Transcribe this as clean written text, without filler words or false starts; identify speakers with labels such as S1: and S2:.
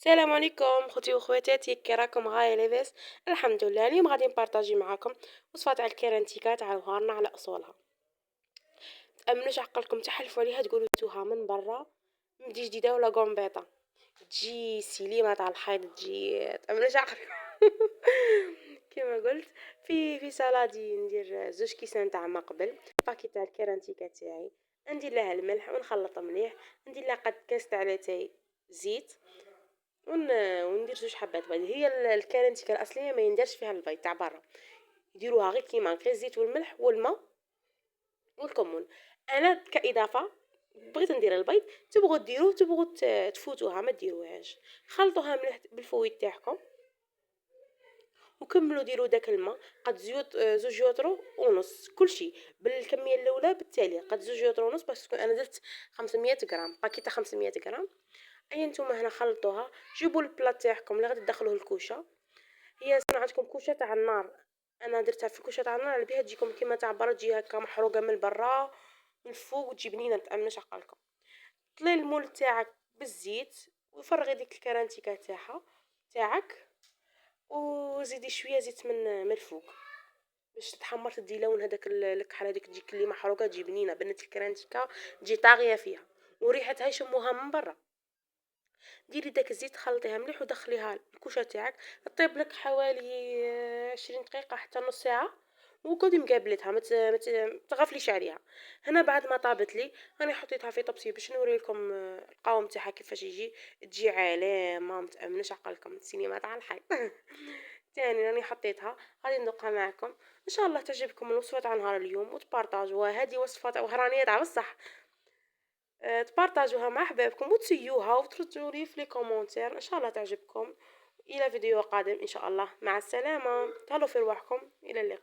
S1: السلام عليكم خوتي وخواتاتي، كي راكم؟ غاية لاباس؟ الحمد لله. اليوم غادي نبارطاجي معاكم وصفه تاع الكيرانتيكا تاع الغارنا على اصولها. متامنوش عقلكم تحلفوا عليها تقولوا توها من برا مدي جديده ولا قومبيطه، تجي سليمه تاع الحيض، تجي تامنوش عقلكم. كما قلت في سلادي ندير زوج كيسان تاع ما قبل باكي تاع الكيرانتيكا تاعي، ندير لها الملح ونخلط مليح، ندير لها قد كاس تاع لاتاي زيت وندير زوج حبات بيض. هي الكارنتيكا الاصليه ما يندرش فيها البيض تاع برا، يديروها غير كيما غير الزيت والملح والماء والكمون. انا كاضافه بغيت ندير البيض، تبغوا ديروه تبغوا تفوتوها ما ديروهاش، خلطوها مليح بالفويت تاعكم وكملوا ديروا داك الماء قد زوج يوترو ونص كلشي بالكميه الاولى، بالتالي قد زوج يوترو ونص باسكو انا درت 500 غرام باكيته 500 غرام. اي نتوما هنا خلطوها، جيبوا البلاط تاعكم اللي غادي تدخلوه الكوشه. هي عندكم كوشه تاع النار، انا درتها في كوشه تاع النار على بها تجيكم كيما تاع برا، تجي هكا محروقه من برا من الفوق وتجي بنينه متامنش عقلكم. طلي المول تاعك بالزيت وفرغي ديك الكرانتيكا تاعك وزيدي شويه زيت من الفوق باش تتحمر، تدي لون هذاك الكحل هذيك تجيك اللي محروقه، تجي بنينه بنت الكرانتيكا تجي طاغيه فيها وريحتها يشموها من برا. ديري داك الزيت خلطيها مليح ودخليها الكوشه تاعك طيب لك حوالي 20 دقيقه حتى نص ساعه، وقعدي مقابلتها ما تغفليش عليها. هنا بعد ما طابت لي راني حطيتها في طبسي باش نوريلكم القوام تاعها كيفاش يجي، تجي علامه ما تامنوش عقلكم السينما تاع الحي. تاني راني حطيتها، غادي ندوقها معكم ان شاء الله تعجبكم الوصفه تاع نهار اليوم وتبارطاجوها. هذه وصفه وهرانيه تاع بصح، تبارطاجوها مع احبابكم وتسيوها وتردوا لي في لي كومونتير ان شاء الله تعجبكم. الى فيديو قادم ان شاء الله، مع السلامه، تهلاو في رواحكم، الى اللقاء.